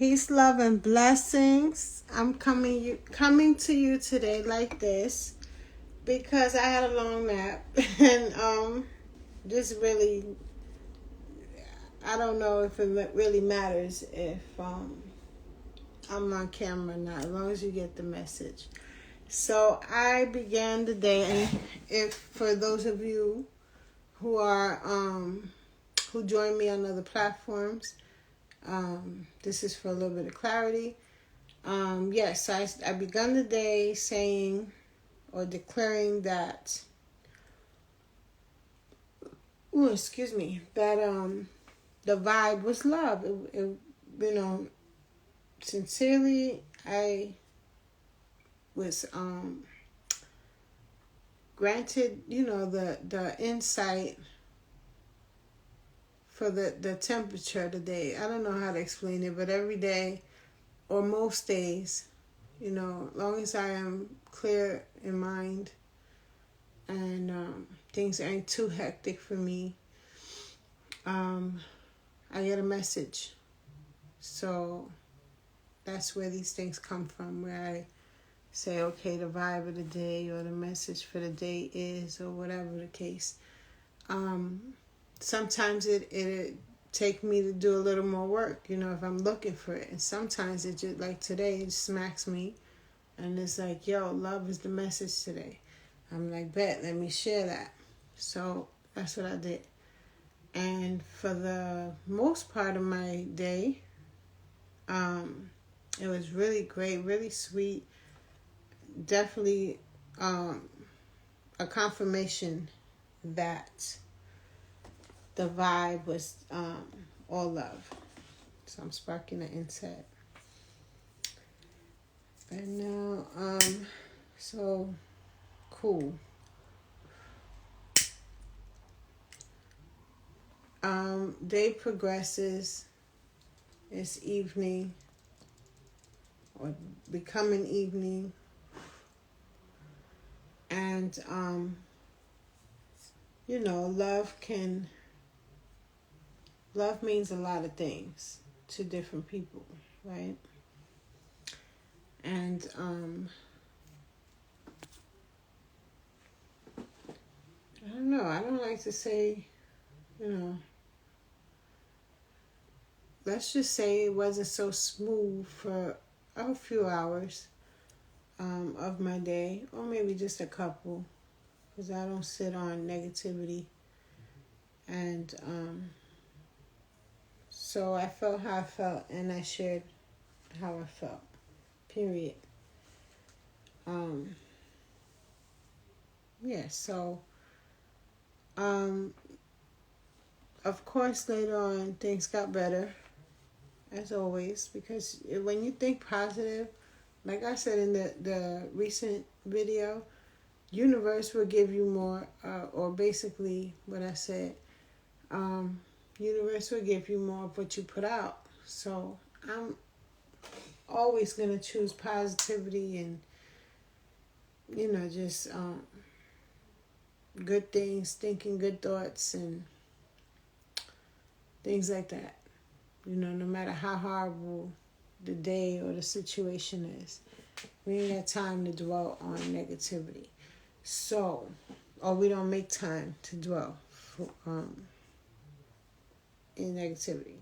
Peace, love, and blessings. I'm coming to you today like this because I had a long nap and this really, I don't know if it really matters if I'm on camera or not, as long as you get the message. So I began the day, and if for those of you who are who join me on other platforms, this is for a little bit of clarity. Yes, I begun the day saying or declaring that, that the vibe was love. Sincerely, I was granted, the insight for the temperature today. I don't know how to explain it, but every day or most days, as long as I am clear in mind and things aren't too hectic for me, I get a message. So that's where these things come from, where I say, okay, the vibe of the day or the message for the day is, or whatever the case. Sometimes it take me to do a little more work, if I'm looking for it. And sometimes it just, like today, it smacks me. And it's like, yo, love is the message today. I'm like, bet, let me share that. So that's what I did. And for the most part of my day, it was really great, really sweet. Definitely a confirmation that the vibe was all love. So I'm sparking the inset. And now, so cool. Day progresses. It's evening or becoming evening. And, love means a lot of things to different people, right? And, I don't know, I don't like to say, let's just say it wasn't so smooth for a few hours of my day, or maybe just a couple, because I don't sit on negativity. And so I felt how I felt, and I shared how I felt, period. So of course later on things got better, as always, because when you think positive, like I said in the recent video, universe will give you more, or basically what I said, universe will give you more of what you put out. So I'm always going to choose positivity and, just good things, thinking good thoughts and things like that. No matter how horrible the day or the situation is, we ain't got time to dwell on negativity. So, or we don't make time to dwell in negativity.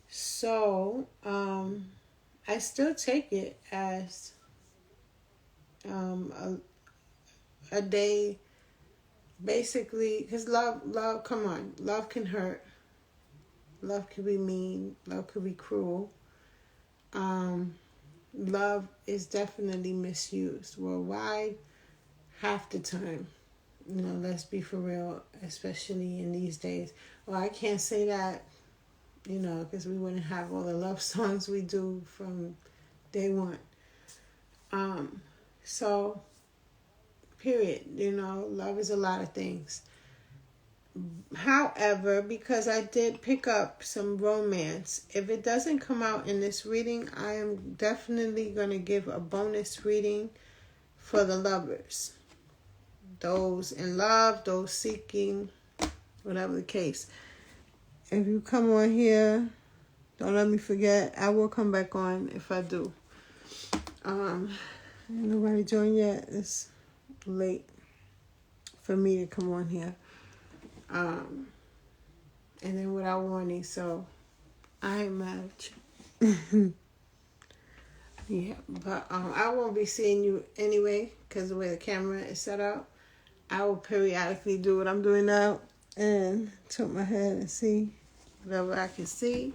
So, I still take it as a day, basically, because love, come on, love can hurt. Love could be mean. Love could be cruel. Love is definitely misused worldwide half the time. Let's be for real, especially in these days. Well, I can't say that, because we wouldn't have all the love songs we do from day one. So, period. Love is a lot of things. However, because I did pick up some romance, if it doesn't come out in this reading, I am definitely going to give a bonus reading for the lovers. Those in love, those seeking, whatever the case. If you come on here Don't let me forget. I will come back on if I do. Ain't nobody joined yet. It's late for me to come on here. And then without warning, so I ain't mad at you. Yeah, but I won't be seeing you anyway because the way the camera is set up. I will periodically do what I'm doing now and tilt my head and see whatever I can see.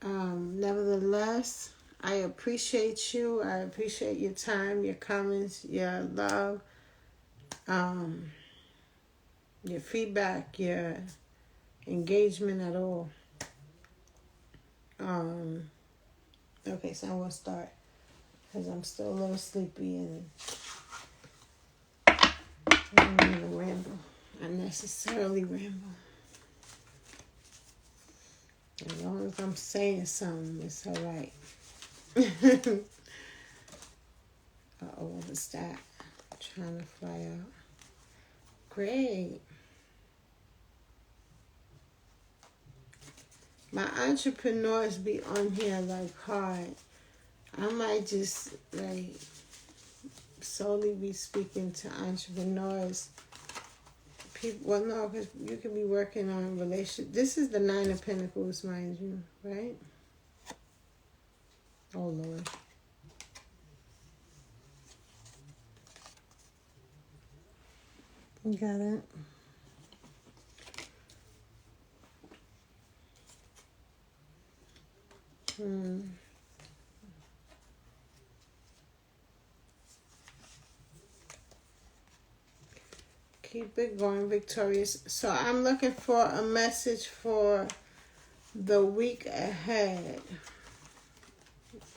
Nevertheless, I appreciate you. I appreciate your time, your comments, your love, your feedback, your engagement at all. Okay, so I'm going to start because I'm still a little sleepy and I don't want to ramble, unnecessarily ramble. As long as I'm saying something, it's all right. What was that? I'm trying to fly out. Great. My entrepreneurs be on here like hard. I might just like solely be speaking to entrepreneurs. People, well, no, because you could be working on relationship. This is the 9 of Pentacles, mind you, right? Oh, Lord. You got it. Keep it going, victorious. So I'm looking for a message for the week ahead.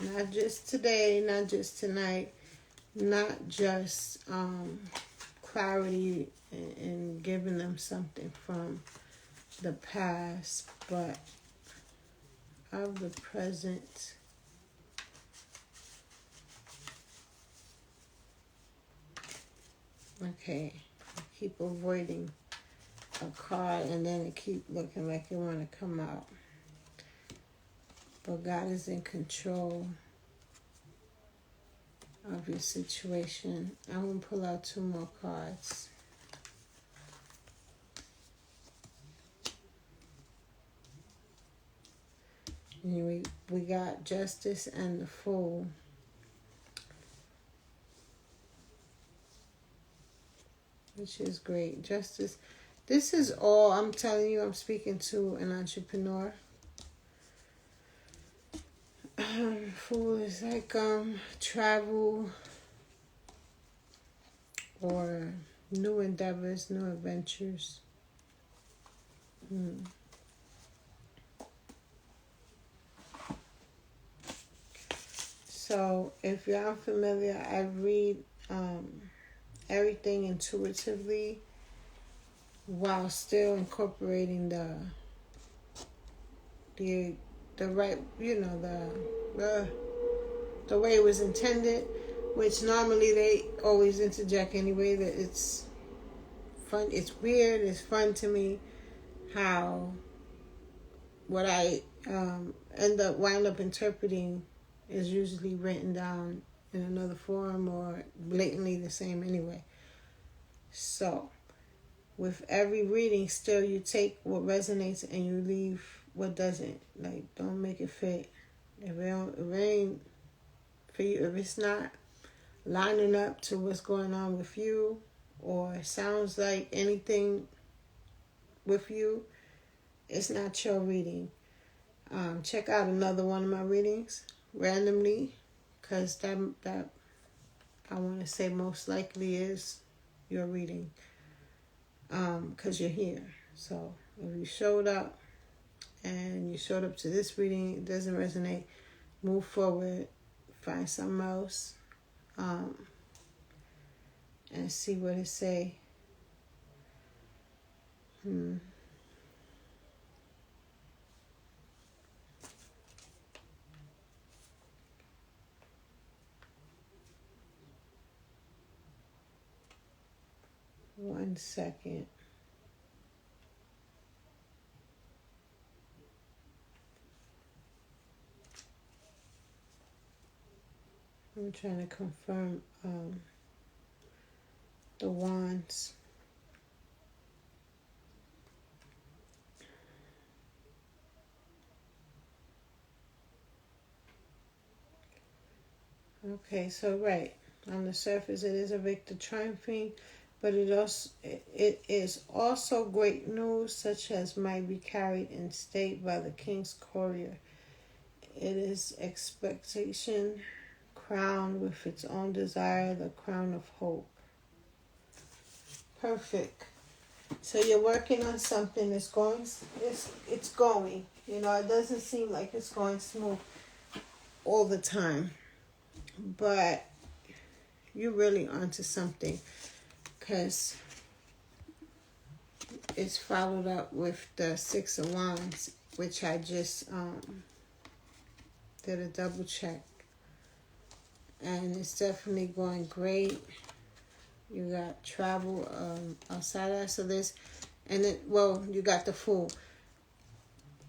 Not just today, not just tonight, not just clarity and giving them something from the past, but of the present. Okay, I keep avoiding a card and then it keep looking like it want to come out. But God is in control of your situation. I'm going to pull out 2 more cards. And we got Justice and the Fool. Which is great. Justice. This is all, I'm telling you, I'm speaking to an entrepreneur. Fool is like travel or new endeavors, new adventures. So if you're unfamiliar, I read everything intuitively while still incorporating the right, you know, the way it was intended, which normally they always interject anyway. That it's fun, it's weird, it's fun to me how what I wind up interpreting is usually written down in another form or blatantly the same anyway. So with every reading, still you take what resonates and you leave what doesn't. Like, don't make it fit. If it ain't for you, if it's not lining up to what's going on with you or sounds like anything with you, it's not your reading. Check out another one of my readings randomly, because that I want to say most likely is your reading, because you're here. So if you showed up and you showed up to this reading, it doesn't resonate, move forward, find something else, and see what it say. 1 second. I'm trying to confirm the wands. Okay, so right on the surface, it is a victor triumphing, but it is also great news, such as might be carried in state by the king's courier. It is expectation crowned with its own desire, the crown of hope. Perfect. So you're working on something. It's going. It's going. You know, it doesn't seem like it's going smooth all the time, but you're really onto something, because it's followed up with the Six of Wands, which I just did a double check, and it's definitely going great. You got travel outside of that, so this, and then, well, you got the Fool.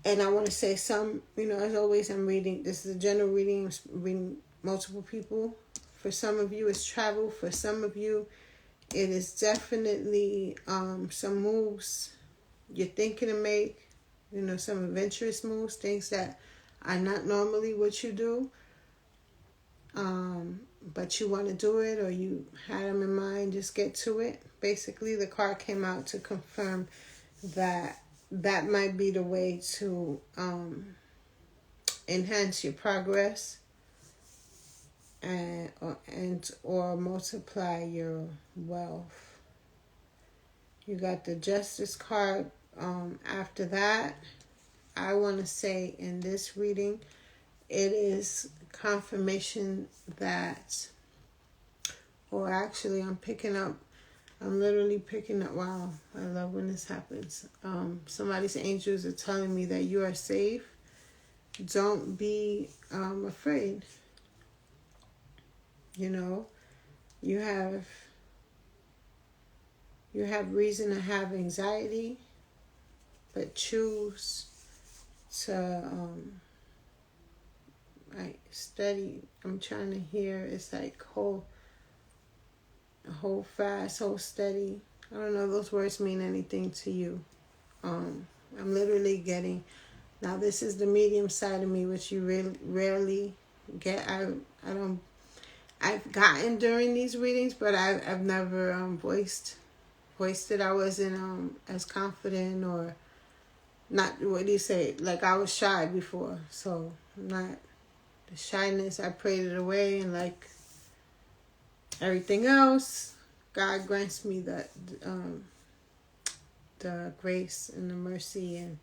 And I want to say some, as always, I'm reading, this is a general reading, I'm reading multiple people. For some of you, it's travel. For some of you, it is definitely some moves you're thinking to make, some adventurous moves, things that are not normally what you do. But you want to do it, or you had them in mind, just get to it. Basically, the card came out to confirm that might be the way to enhance your progress or multiply your wealth. You got the Justice card. After that, I want to say in this reading, it is confirmation that, or actually I'm literally picking up, wow, I love when this happens. Somebody's angels are telling me that you are safe. Don't be afraid. You have reason to have anxiety, but choose to study. I'm trying to hear, it's like hold fast, hold steady. I don't know if those words mean anything to you. I'm literally getting, now this is the medium side of me, which you really rarely get. I've gotten during these readings, but I've never voiced it. I wasn't as confident, or not, what do you say, like I was shy before, so not the shyness, I prayed it away, and like everything else, God grants me the grace and the mercy, and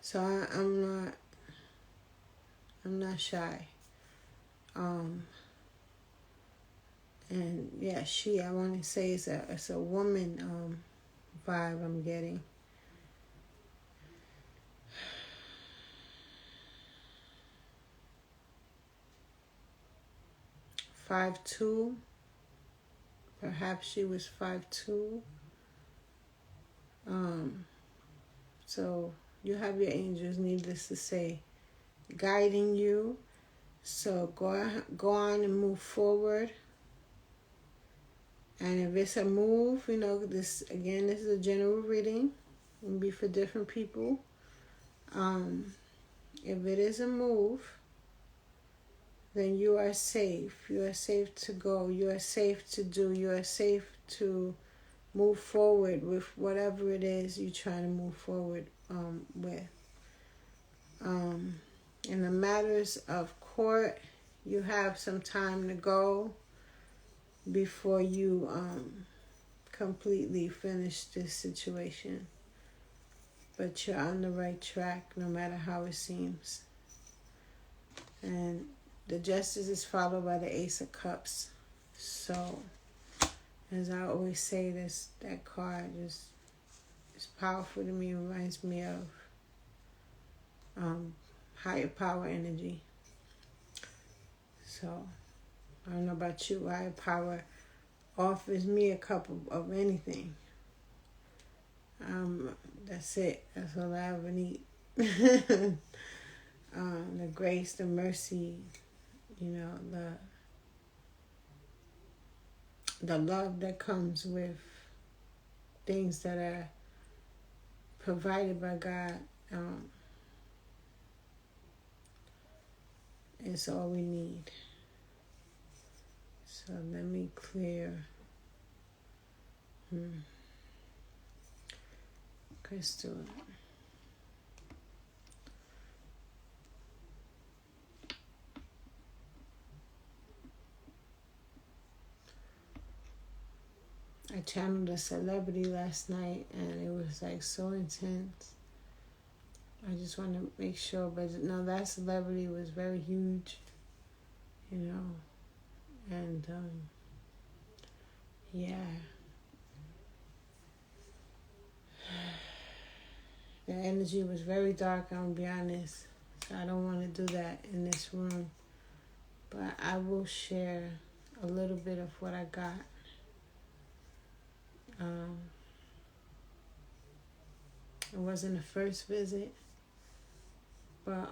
so I'm not shy. And yeah, I want to say it's a woman vibe I'm getting. Five two. Perhaps she was 5'2". So you have your angels, needless to say, guiding you. So go on and move forward. And if it's a move, this is a general reading. It will be for different people. If it is a move, then you are safe. You are safe to go. You are safe to do. You are safe to move forward with whatever it is you're trying to move forward with. In the matters of court, you have some time to go before you completely finish this situation. But you're on the right track, no matter how it seems. And the Justice is followed by the Ace of Cups. So, as I always say, that card is powerful to me. It reminds me of higher power energy. So, I don't know about you. Higher power offers me a cup of anything. That's it. That's all I ever need. The grace, the mercy, the the love that comes with things that are provided by God, is all we need. So let me clear crystal. I channeled a celebrity last night and it was like so intense. I just want to make sure, but no, that celebrity was very huge, you know, and yeah. The energy was very dark, I'm gonna be honest. So I don't want to do that in this room. But I will share a little bit of what I got. It wasn't the first visit, but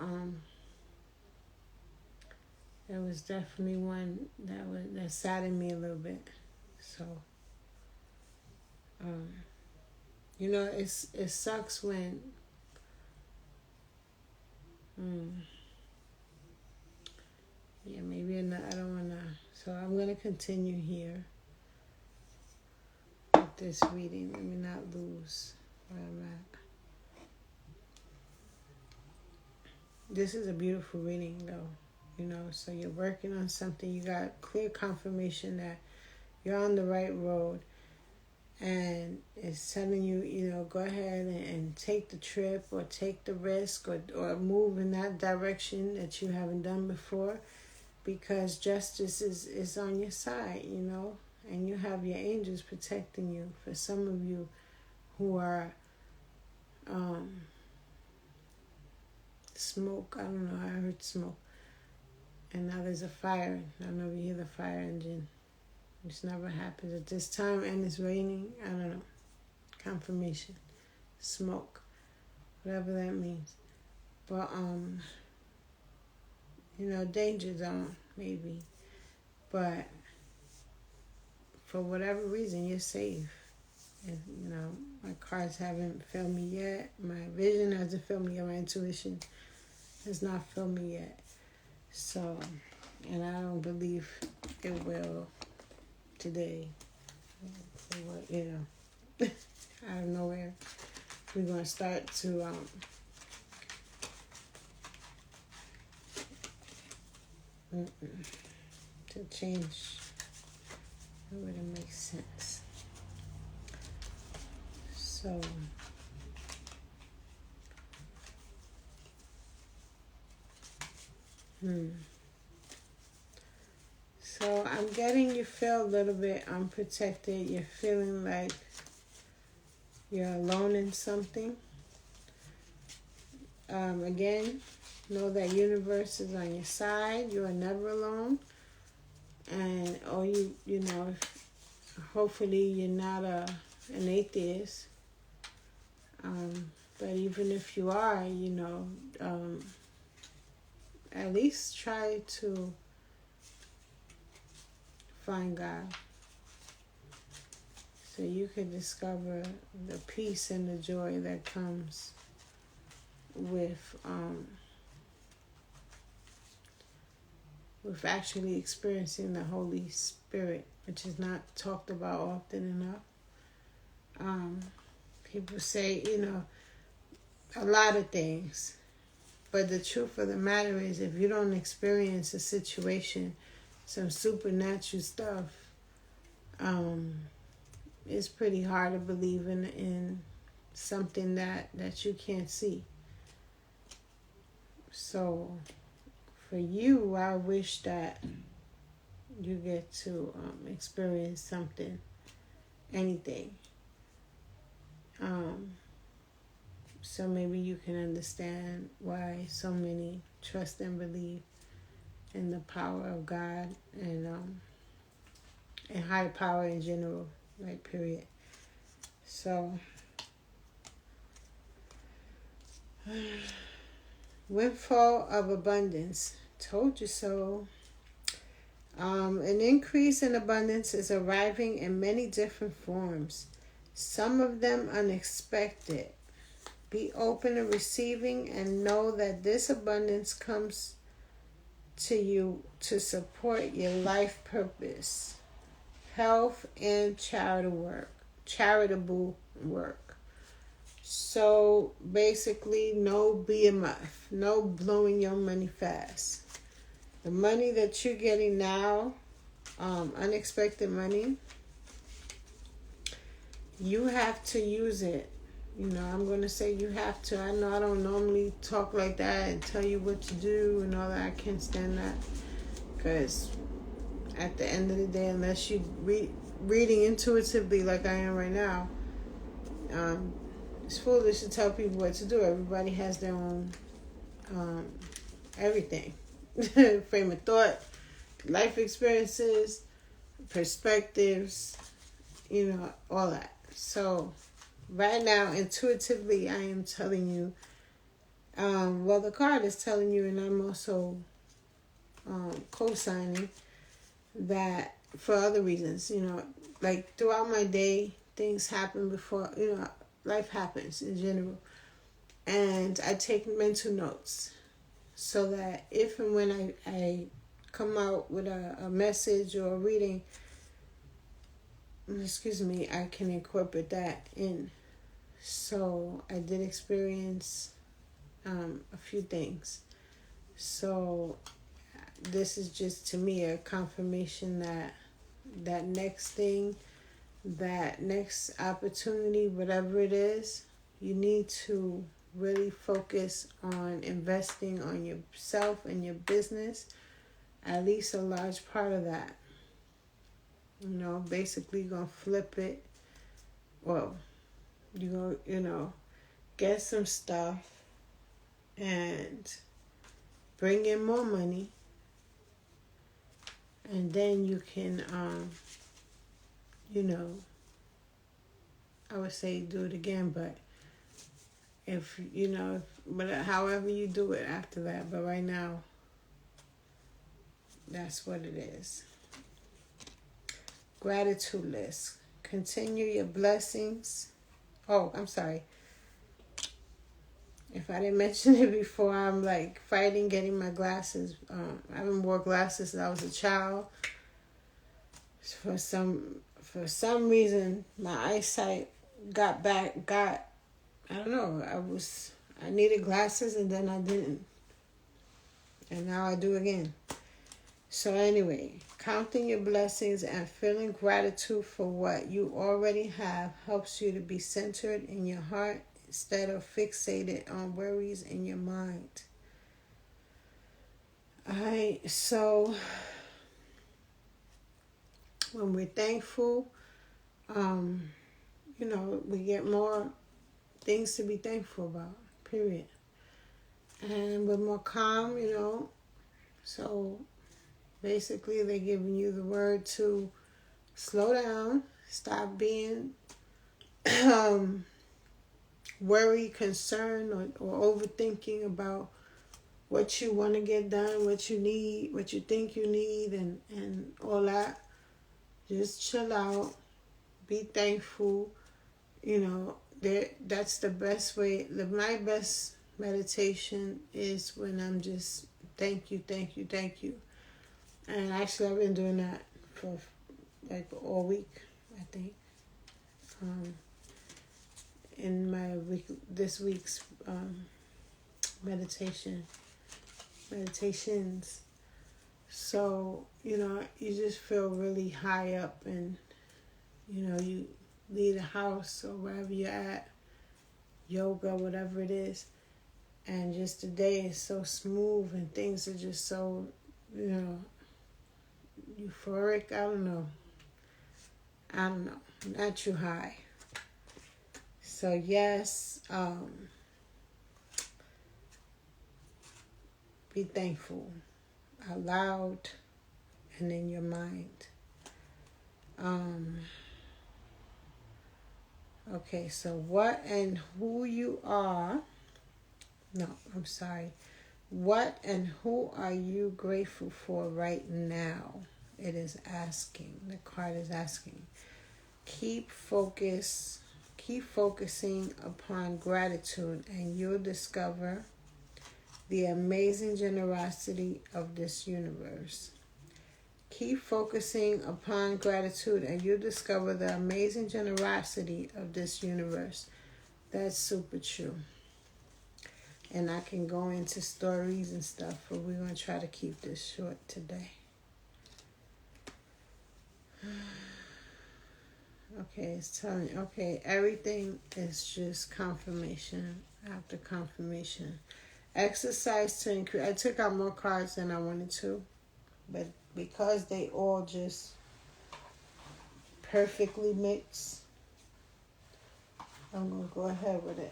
it was definitely one that saddened me a little bit. So you know, it sucks when yeah, maybe I don't wanna. So I'm gonna continue here with this reading. Let me not lose where I'm at. This is a beautiful reading, though. You know, so you're working on something. You got clear confirmation that you're on the right road. And it's telling you, you know, go ahead and take the trip or take the risk or move in that direction that you haven't done before, because justice is on your side, you know, and you have your angels protecting you. For some of you who are smoke, I don't know, I heard smoke. And now there's a fire. I don't know if you hear the fire engine. Which never happens at this time, and it's raining. I don't know. Confirmation. Smoke. Whatever that means. But, you know, danger zone, maybe. But for whatever reason, you're safe. And, you know, my cards haven't failed me yet. My vision hasn't failed me yet. My intuition has not failed me yet. So, and I don't believe it will today. You know, out of nowhere, we're going to start to change. It wouldn't make sense. So So I'm getting you feel a little bit unprotected. You're feeling like you're alone in something. Again, know that universe is on your side. You are never alone. And you know, hopefully you're not an atheist. But even if you are, you know, at least try to find God, so you can discover the peace and the joy that comes with actually experiencing the Holy Spirit, which is not talked about often enough. People say, you know, a lot of things, but the truth of the matter is, if you don't experience a situation, some supernatural stuff, it's pretty hard to believe in something that you can't see. So for you, I wish that you get to experience something, anything. So maybe you can understand why so many trust and believe in the power of God and higher power in general, like, period. So windfall of abundance. Told you so. An increase in abundance is arriving in many different forms, some of them unexpected. Be open to receiving and know that this abundance comes to you to support your life purpose, health, and charitable work. So basically, no BMF, no blowing your money fast. The money that you're getting now, unexpected money, you have to use it. You know, I'm going to say you have to. I know I don't normally talk like that and tell you what to do and all that. I can't stand that. Because at the end of the day, unless you reading intuitively like I am right now, it's foolish to tell people what to do. Everybody has their own everything. Frame of thought, life experiences, perspectives, you know, all that. So right now, intuitively, I am telling you, well, the card is telling you, and I'm also co-signing that for other reasons, you know, like throughout my day, things happen before, you know, life happens in general. And I take mental notes so that if and when I come out with a message or a reading, I can incorporate that in. So I did experience a few things. So this is just to me a confirmation that that next thing, that next opportunity, whatever it is, you need to really focus on investing on yourself and your business, at least a large part of that. You know, basically gonna flip it. Well, you go, you know, get some stuff and bring in more money, and then you can, you know, I would say do it again, but if, you know, but however you do it after that, but right now, that's what it is. Gratitude list. Continue your blessings. Oh, I'm sorry. If I didn't mention it before, I'm like fighting getting my glasses. I haven't worn glasses since I was a child. For some reason, my eyesight got, I don't know, I needed glasses and then I didn't. And now I do again. So anyway, counting your blessings and feeling gratitude for what you already have helps you to be centered in your heart instead of fixated on worries in your mind. Alright, so when we're thankful, you know, we get more things to be thankful about, period. And we're more calm, you know, so basically they're giving you the word to slow down, stop being worried, concerned, or overthinking about what you want to get done, what you need, what you think you need, and all that. Just chill out, be thankful, you know. That's the best way. My best meditation is when I'm just thank you. And actually, I've been doing that for like all week, I think. In my this week's meditations. So, you know, you just feel really high up, and, you know, you leave the house or wherever you're at, yoga, whatever it is, and just the day is so smooth and things are just so, you know, euphoric. I don't know. Not too high. So yes, be thankful out loud and in your mind. Okay, so what and who you are. No, I'm sorry. What and who are you grateful for right now? It is asking. The card is asking. Keep focusing upon gratitude, and you'll discover the amazing generosity of this universe. Keep focusing upon gratitude, and you'll discover the amazing generosity of this universe. That's super true. And I can go into stories and stuff, but we're going to try to keep this short today. Okay, it's telling you, okay, everything is just confirmation after confirmation. Exercise to increase. I took out more cards than I wanted to, but because they all just perfectly mix, I'm going to go ahead with it.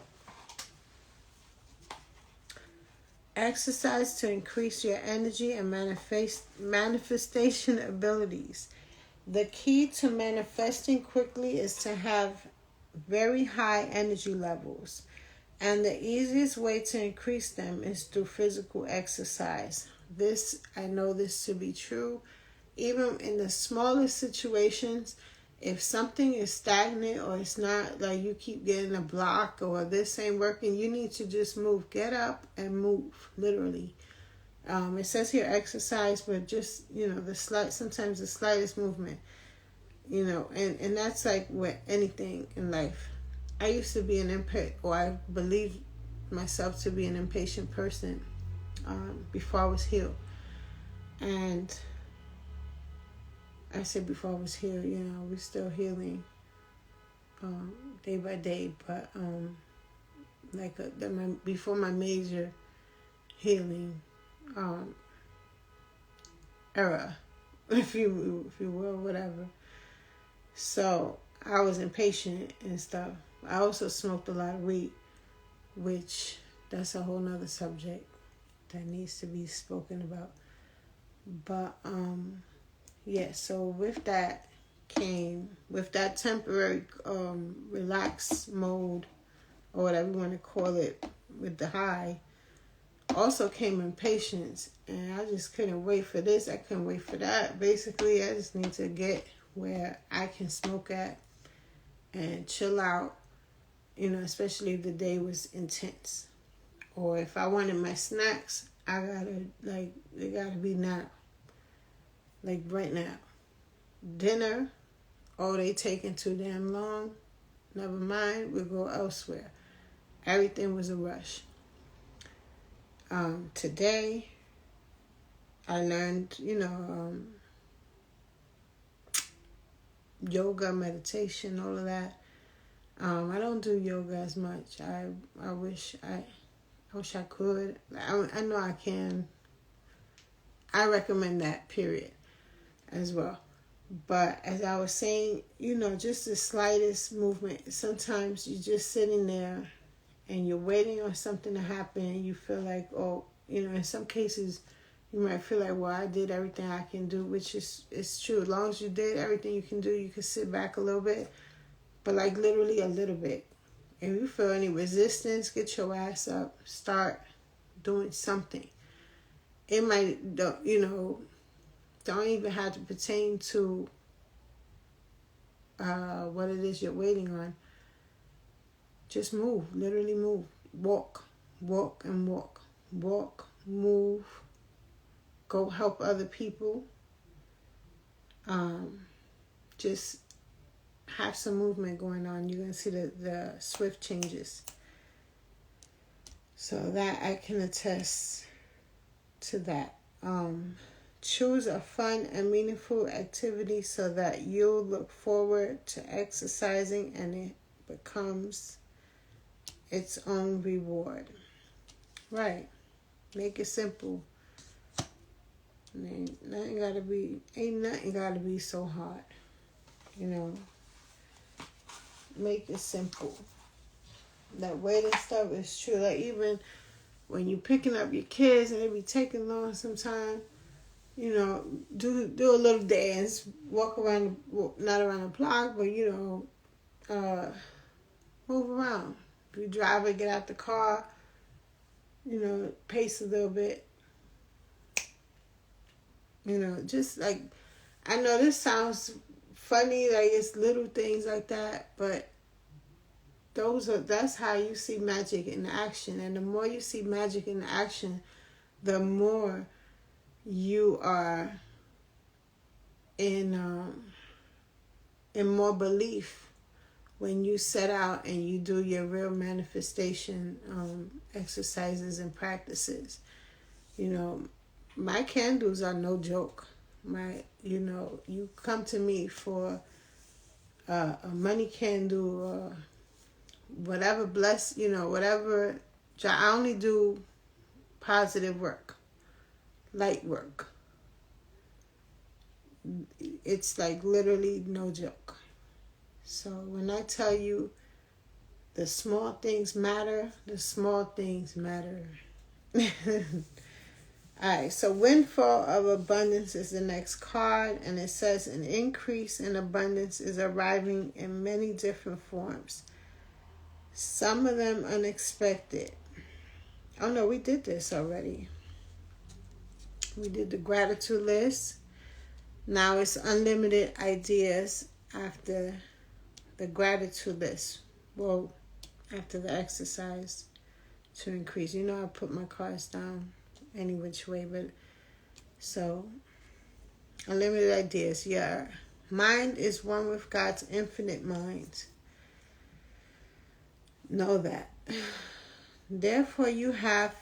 Exercise to increase your energy and manifestation abilities. The key to manifesting quickly is to have very high energy levels. And the easiest way to increase them is through physical exercise. I know this to be true. Even in the smallest situations, if something is stagnant or it's not, like you keep getting a block or this ain't working, you need to just move. Get up and move, literally. It says here exercise, but just, sometimes the slightest movement, and that's like with anything in life. I used to be I believed myself to be an impatient person before I was healed. And I said before I was healed, we're still healing day by day, but before my major healing era, if you will, whatever. So I was impatient and stuff. I also smoked a lot of weed, which that's a whole nother subject that needs to be spoken about. But so with that temporary relaxed mode, or whatever you want to call it, with the high, also came impatience, and I just couldn't wait for this. I couldn't wait for that. Basically, I just need to get where I can smoke at and chill out, especially if the day was intense. Or if I wanted my snacks, they gotta be now. Like right now. Dinner, they taking too damn long. Never mind, we'll go elsewhere. Everything was a rush. Today, I learned, yoga, meditation, all of that. I don't do yoga as much. I wish I could. I know I can. I recommend that, period, as well. But as I was saying, just the slightest movement. Sometimes you're just sitting there and you're waiting on something to happen, and you feel like, in some cases, you might feel like, well, I did everything I can do, which is true. As long as you did everything you can do, you can sit back a little bit, but like literally a little bit. If you feel any resistance, get your ass up, start doing something. It might, don't even have to pertain to what it is you're waiting on. Just move, literally move. Walk and walk. Walk, move, go help other people. Just have some movement going on. You're going to see the swift changes. So that I can attest to that. Choose a fun and meaningful activity so that you'll look forward to exercising and it becomes its own reward. Right. Make it simple. Ain't nothing gotta be so hard. Make it simple. That waiting stuff is true. Like even when you picking up your kids and they be taking long sometimes, do a little dance, walk around, not around the block, but move around. If you drive it, get out the car, pace a little bit. Just like, I know this sounds funny, like it's little things like that, but that's how you see magic in action. And the more you see magic in action, the more you are in more belief when you set out and you do your real manifestation exercises and practices. You know, my candles are no joke. You come to me for a money candle or whatever whatever. I only do positive work, light work. It's like literally no joke. So when I tell you the small things matter, the small things matter. Alright, so windfall of abundance is the next card, and it says an increase in abundance is arriving in many different forms. Some of them unexpected. Oh no, we did this already. We did the gratitude list. Now it's unlimited ideas after the gratitude list. Well, after the exercise to increase. You know, I put my cards down any which way, but so unlimited ideas. Your mind is one with God's infinite mind. Know that. Therefore, you have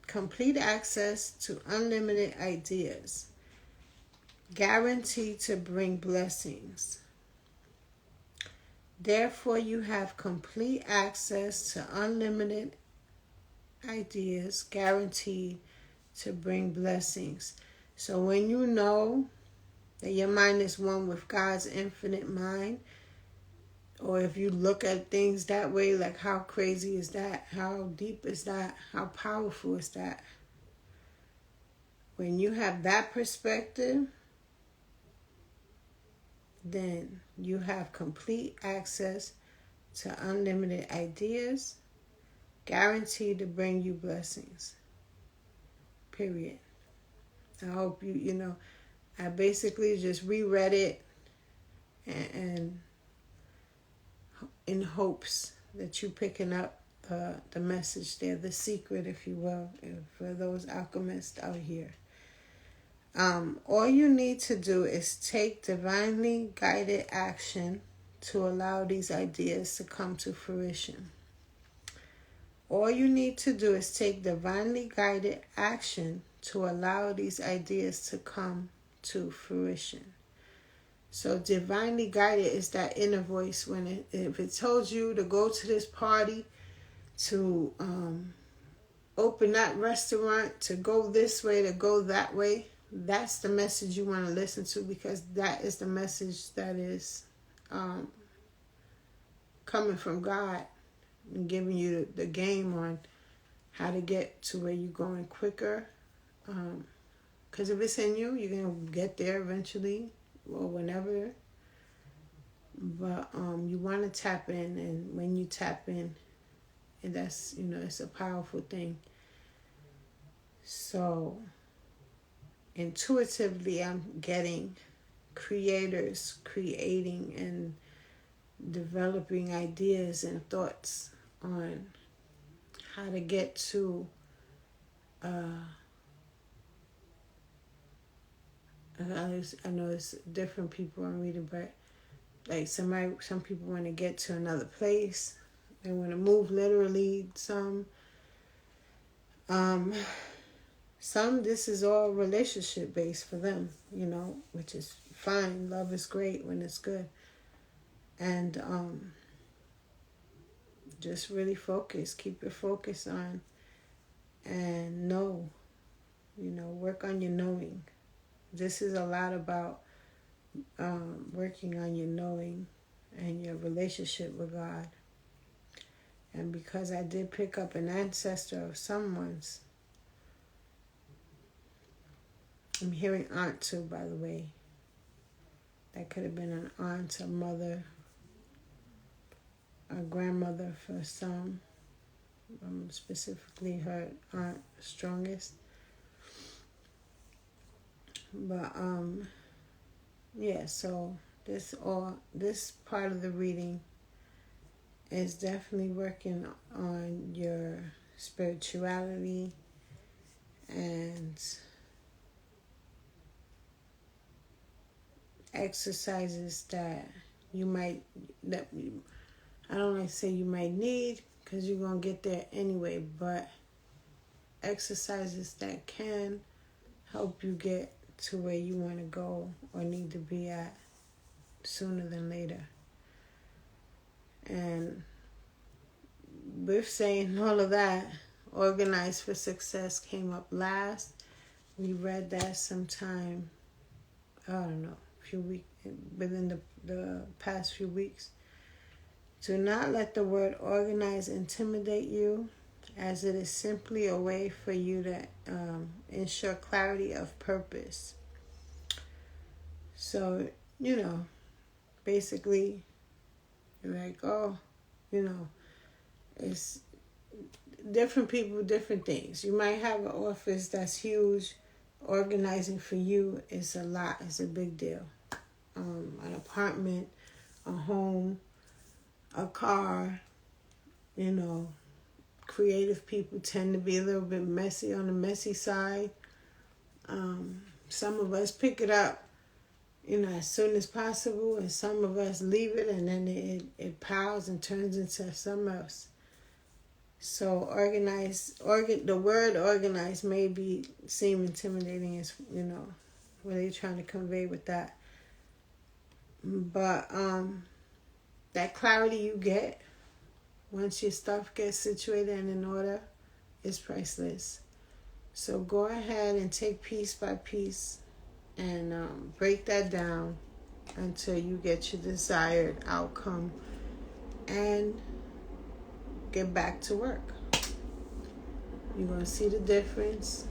complete access to unlimited ideas, guaranteed to bring blessings. Therefore, you have complete access to unlimited ideas, guaranteed to bring blessings. So when you know that your mind is one with God's infinite mind, or if you look at things that way, like how crazy is that? How deep is that? How powerful is that? When you have that perspective, then you have complete access to unlimited ideas, guaranteed to bring you blessings. Period. I hope I basically just reread it and in hopes that you're picking up the message there, the secret, if you will, for those alchemists out here. All you need to do is take divinely guided action to allow these ideas to come to fruition. All you need to do is take divinely guided action to allow these ideas to come to fruition. So divinely guided is that inner voice. If it told you to go to this party, to open that restaurant, to go this way, to go that way, that's the message you want to listen to, because that is the message that is coming from God and giving you the game on how to get to where you're going quicker. Because if it's in you, you're going to get there eventually or whenever. But you want to tap in, and when you tap in, and that's, it's a powerful thing. So intuitively, I'm getting creators creating and developing ideas and thoughts on how to get to I know it's different people I'm reading, but like some people want to get to another place. They want to move literally. Some this is all relationship based for them, which is fine. Love is great when it's good. And just really focus. Keep your focus on and know, work on your knowing. This is a lot about working on your knowing and your relationship with God. And because I did pick up an ancestor of someone's, I'm hearing aunt too, by the way. That could have been an aunt, a mother, a grandmother for some. Specifically her aunt strongest. But yeah, so this part of the reading is definitely working on your spirituality and exercises that you might, that you, I don't like to say you might need, because you're going to get there anyway, but exercises that can help you get to where you want to go or need to be at sooner than later. And with saying all of that, Organized for Success came up last. We read that sometime, I don't know, a few weeks, within the past few weeks. Do not let the word organize intimidate you, as it is simply a way for you to ensure clarity of purpose. So, basically, you're like, oh, it's different people, different things. You might have an office that's huge. Organizing for you is a lot. It's a big deal. An apartment, a home, a car, creative people tend to be a little bit messy, on the messy side. Some of us pick it up, as soon as possible, and some of us leave it, and then it piles and turns into something else. So the word organized may seem intimidating, as what are you trying to convey with that? But that clarity you get once your stuff gets situated and in order is priceless. So go ahead and take piece by piece and break that down until you get your desired outcome and get back to work. You're going to see the difference.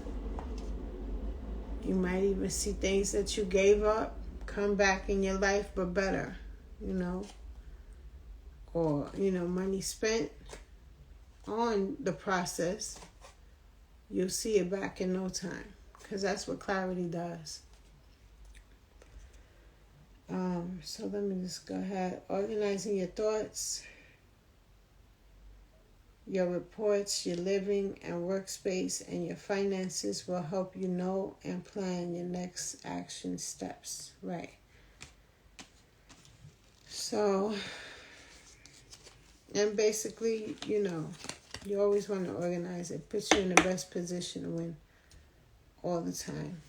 You might even see things that you gave up come back in your life, but better, or, money spent on the process, you'll see it back in no time, because that's what clarity does. So let me just go ahead. Organizing your thoughts, your reports, your living and workspace, and your finances will help you know and plan your next action steps. Right. So, and basically, you always want to organize it. Puts you in the best position to win all the time.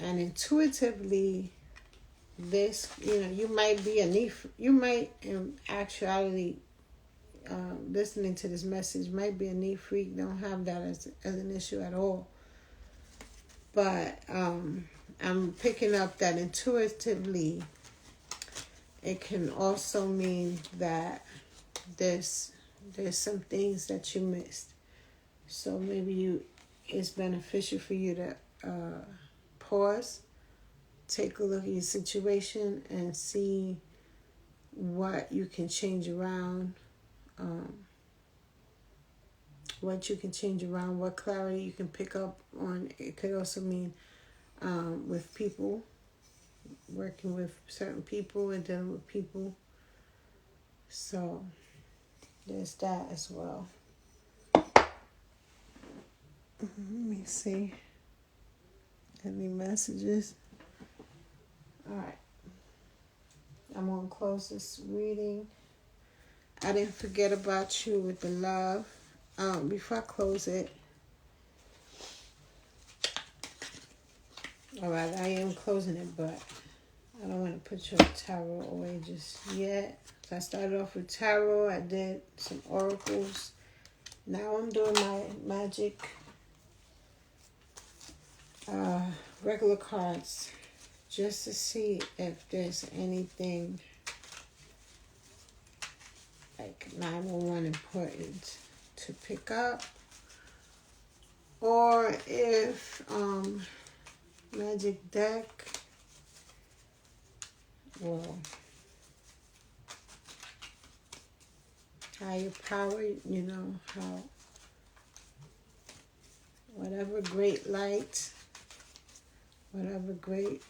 And intuitively, this, you might in actuality, listening to this message, might be a neat freak, don't have that as an issue at all. But I'm picking up that intuitively, it can also mean that there's some things that you missed. So maybe it's beneficial for you to pause, take a look at your situation, and see what you can change around. What clarity you can pick up on. It could also mean with people, working with certain people and dealing with people. So there's that as well. Let me see. Any messages? All right. I'm going to close this reading. I didn't forget about you with the love. Before I close it, all right, I am closing it, but I don't want to put your tarot away just yet. So I started off with tarot. I did some oracles. Now I'm doing my magic regular cards, just to see if there's anything like 911 important to pick up, or if magic deck will higher power, how whatever great light, whatever great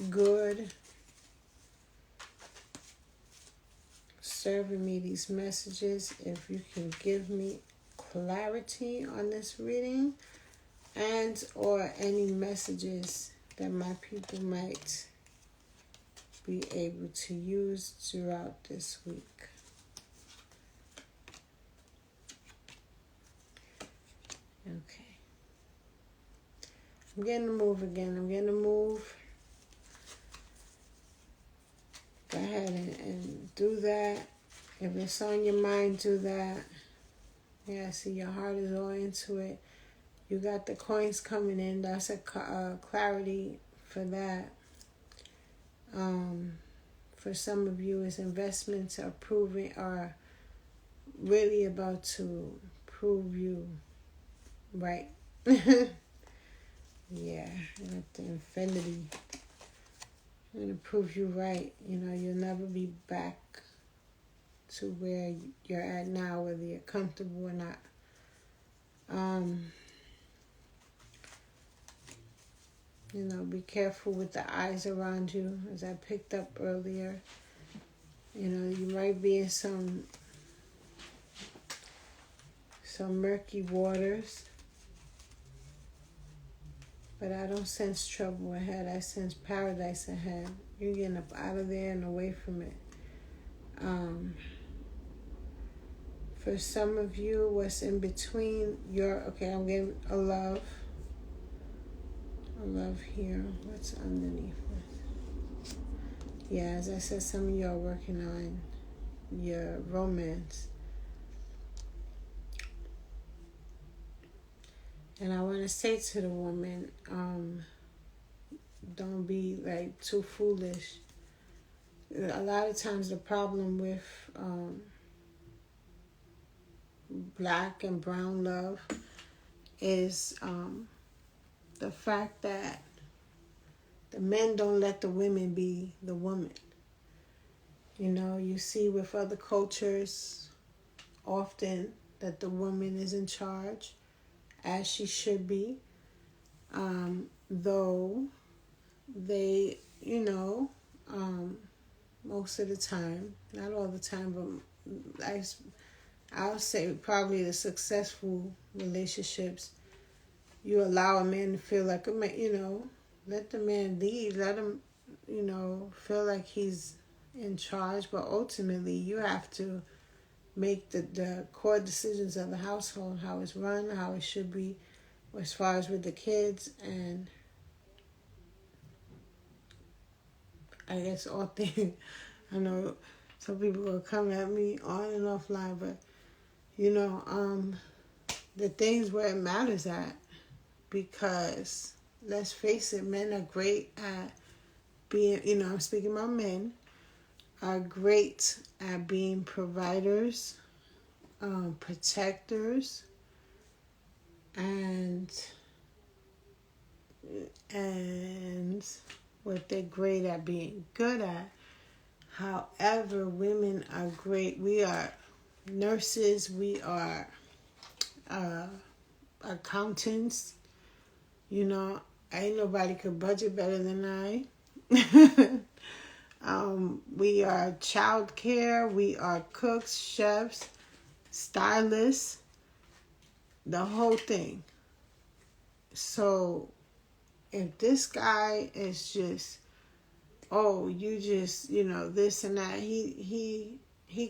good serving me these messages. If you can give me clarity on this reading and or any messages that my people might be able to use throughout this week. Okay. I'm getting to move again. I'm getting to move. Go ahead and do that. If it's on your mind, do that. Yeah, I see your heart is all into it. You got the coins coming in. That's a clarity for that. For some of you, his investments are really about to prove you right. Yeah, at the infinity. I'm going to prove you right. You know, you'll never be back to where you're at now, whether you're comfortable or not. You know, be careful with the eyes around you, as I picked up earlier. You know, you might be in some murky waters, but I don't sense trouble ahead. I sense paradise ahead. You're getting up out of there and away from it. For some of you, what's in between I'm getting a love. A love here. What's underneath this? Yeah, as I said, some of you are working on your romance. And I want to say to the woman, don't be like too foolish. A lot of times the problem with black and brown love is the fact that the men don't let the women be the woman. You know, you see with other cultures often that the woman is in charge, as she should be, though they, most of the time, not all the time, but I'll say probably the successful relationships, you allow a man to feel like a man, let the man lead, let him, feel like he's in charge, but ultimately you have to make the core decisions of the household, how it's run, how it should be, as far as with the kids, and I guess all things. I know some people will come at me on and offline, but the things where it matters at, because let's face it, men are great at being, I'm speaking about men, are great at being providers, protectors, and what they're great at being good at. However, women are great. We are nurses. We are accountants. Ain't nobody could budget better than I. We are child care. We are cooks, chefs, stylists, the whole thing. So if this guy is just, you just, this and that, he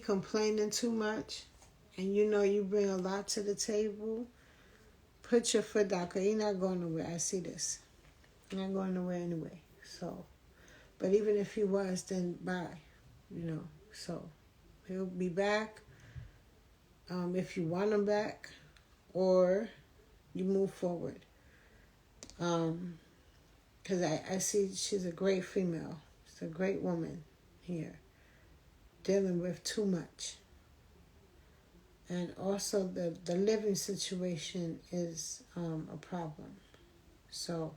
complaining too much, and you bring a lot to the table, put your foot down, because he's not going nowhere. I see this. He's not going nowhere anyway. So, but even if he was, then bye, So he'll be back if you want him back, or you move forward. Because I see she's a great female. She's a great woman here, dealing with too much. And also the living situation is a problem. So,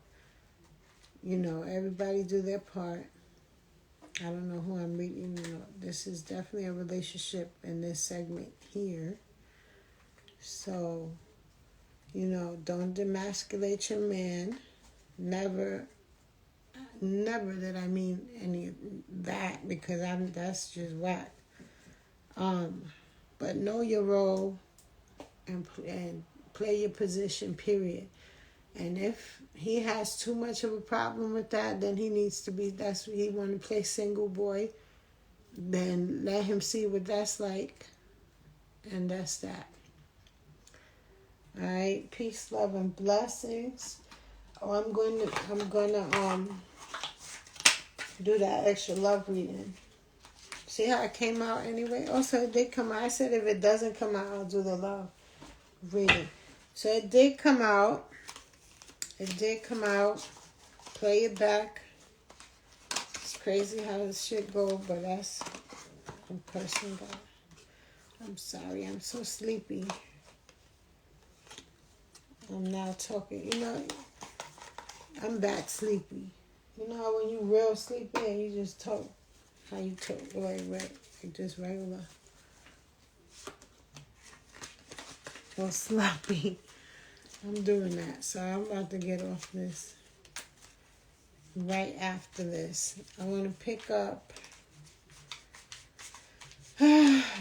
everybody do their part. I don't know who I'm reading. This is definitely a relationship in this segment here. So, don't demasculate your man. Never Never did I mean any of that, because that's just whack. But know your role and play your position, period. And if he has too much of a problem with that, then he needs to be, that's what he want to play single boy. Then let him see what that's like. And that's that. All right. Peace, love, and blessings. Oh, I'm gonna do that extra love reading. See how it came out anyway? Also, it did come out. I said if it doesn't come out, I'll do the love reading. So it did come out. It did come out. Play it back. It's crazy how this shit go, but that's a person God. I'm sorry, I'm so sleepy. I'm now talking, I'm that sleepy. You know how when you real sleepy and you just talk how you talk, like just regular. Or sloppy. I'm doing that, so I'm about to get off this right after this. I want to pick up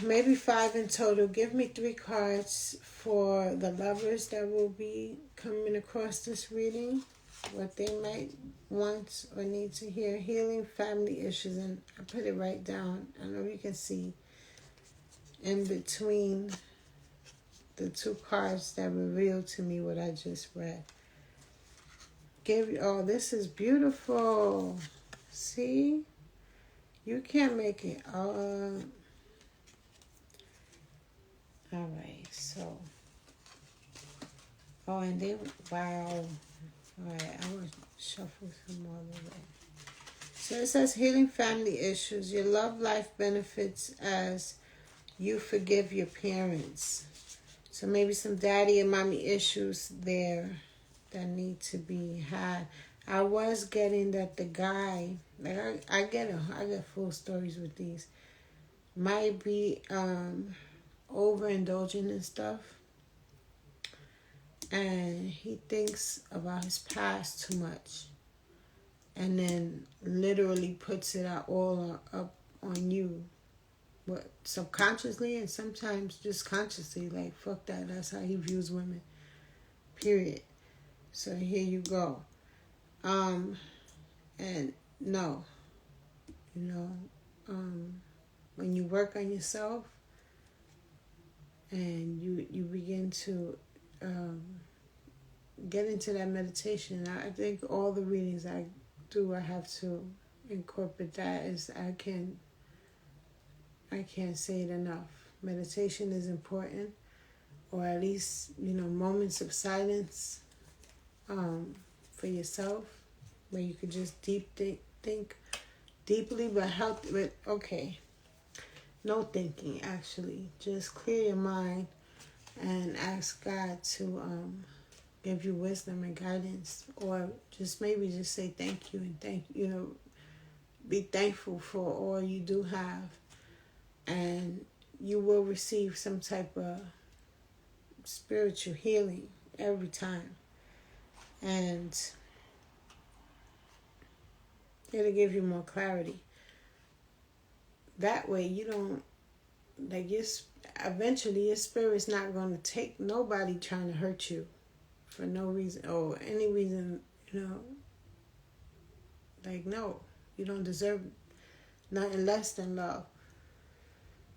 maybe 5 in total. Give me 3 cards for the lovers that will be coming across this reading, what they might want or need to hear. Healing family issues, and I put it right down. I know you can see in between the 2 cards that revealed to me what I just read. Oh, this is beautiful. See? You can't make it. All right, so. Oh, and they, wow. All right, I will shuffle some more of the way. So it says healing family issues. Your love life benefits as you forgive your parents. So maybe some daddy and mommy issues there that need to be had. I was getting that the guy, like I get full stories with these, might be overindulging in stuff, and he thinks about his past too much, and then literally puts it out all up on you, but subconsciously and sometimes just consciously, like fuck that. That's how he views women. Period. So here you go. And no, when you work on yourself and you begin to get into that meditation, I think all the readings I do, I have to incorporate that. I can't say it enough. Meditation is important, or at least, moments of silence for yourself, where you could just think deeply, but healthy. But okay, no thinking, actually. Just clear your mind and ask God to give you wisdom and guidance, or just maybe just say thank you and be thankful for all you do have, and you will receive some type of spiritual healing every time, and it'll give you more clarity. That way you don't, eventually your spirit's not going to take nobody trying to hurt you for no reason or any reason, no, you don't deserve nothing less than love.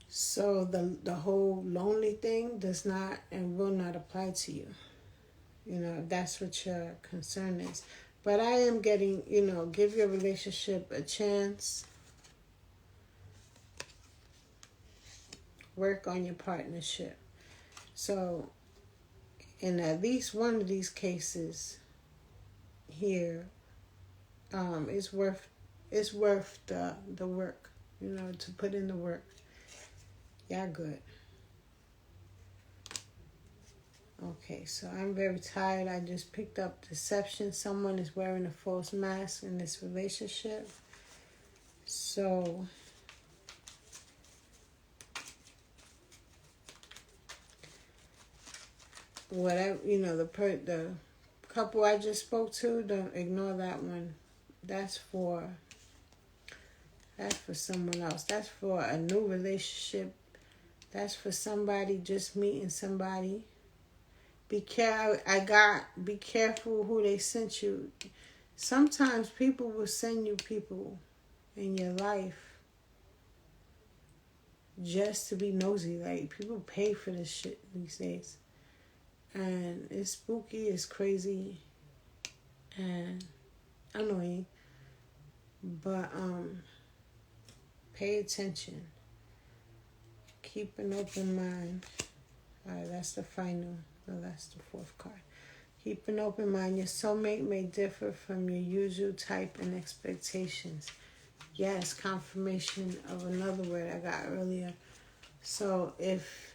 So the whole lonely thing does not and will not apply to you, if that's what your concern is. But I am getting, give your relationship a chance. Work on your partnership. So in at least one of these cases here, it's worth the work, to put in the work. Yeah, good. Okay, so I'm very tired. I just picked up deception. Someone is wearing a false mask in this relationship. So whatever, the couple I just spoke to, don't ignore that one. That's for someone else. That's for a new relationship. That's for somebody just meeting somebody. Be careful who they sent you. Sometimes people will send you people in your life just to be nosy. Like, people pay for this shit these days. And it's spooky, it's crazy, and annoying. But pay attention. Keep an open mind. Alright, that's the final. No, that's the fourth card. Keep an open mind. Your soulmate may differ from your usual type and expectations. Yes, confirmation of another word I got earlier. So if,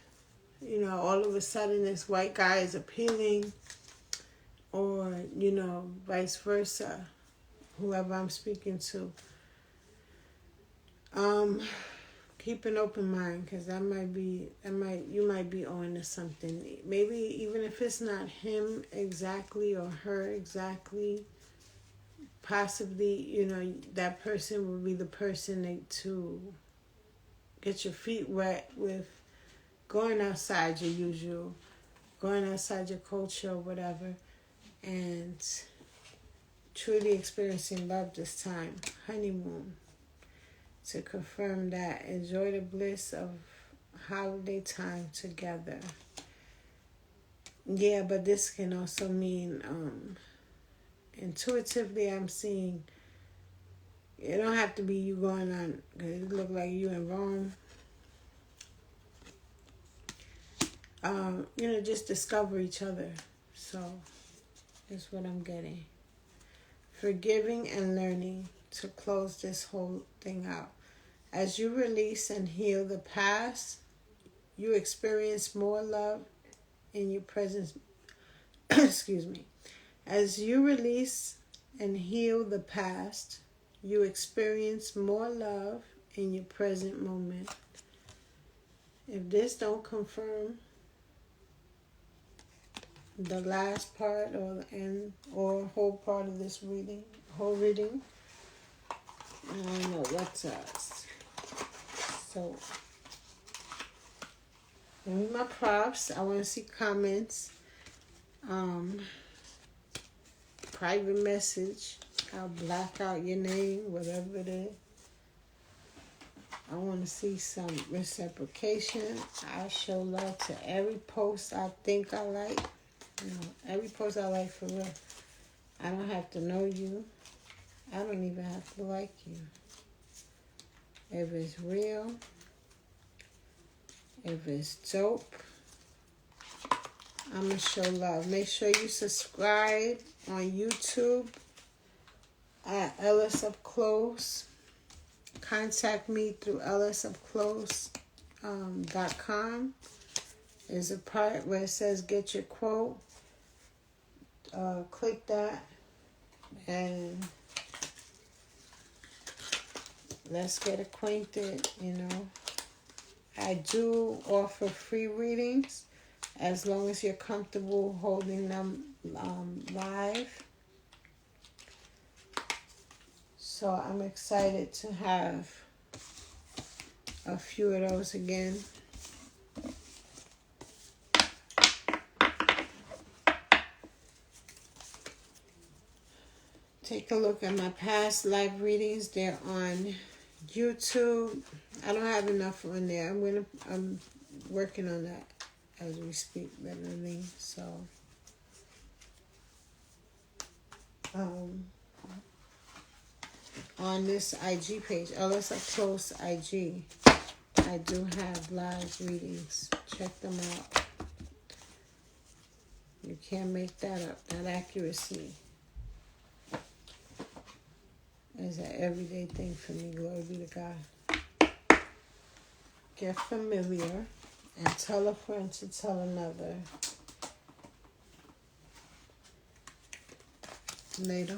all of a sudden this white guy is appealing, or, vice versa, whoever I'm speaking to, keep an open mind, because you might be on to something. Maybe even if it's not him exactly or her exactly, possibly, that person will be the person to get your feet wet with going outside your usual, going outside your culture or whatever, and truly experiencing love this time. Honeymoon. To confirm that. Enjoy the bliss of holiday time together. Yeah, but this can also mean, intuitively I'm seeing, it don't have to be you going on, because it look like you in Rome. Just discover each other. So, that's what I'm getting. Forgiving and learning to close this whole thing out. As you release and heal the past, you experience more love in your present. Excuse me. As you release and heal the past, you experience more love in your present moment. If this don't confirm the last part or the end or whole part of this reading, I don't know what's else. So, give me my props. I want to see comments. Private message. I'll black out your name, whatever it is. I want to see some reciprocation. I show love to every post I think I like. Every post I like, for real. I don't have to know you. I don't even have to like you. If it's real, if it's dope, I'm going to show love. Make sure you subscribe on YouTube at Ellis Up Close. Contact me through ellisupclose.com. There's a part where it says get your quote. Click that and let's get acquainted. I do offer free readings as long as you're comfortable holding them live. So I'm excited to have a few of those again. Take a look at my past live readings. They're on YouTube. I don't have enough on there. I'm working on that as we speak, literally. So, on this IG page, Ellis Up Close IG, I do have live readings. Check them out. You can't make that up. That accuracy is an everyday thing for me. Glory be to God. Get familiar and tell a friend to tell another. Later.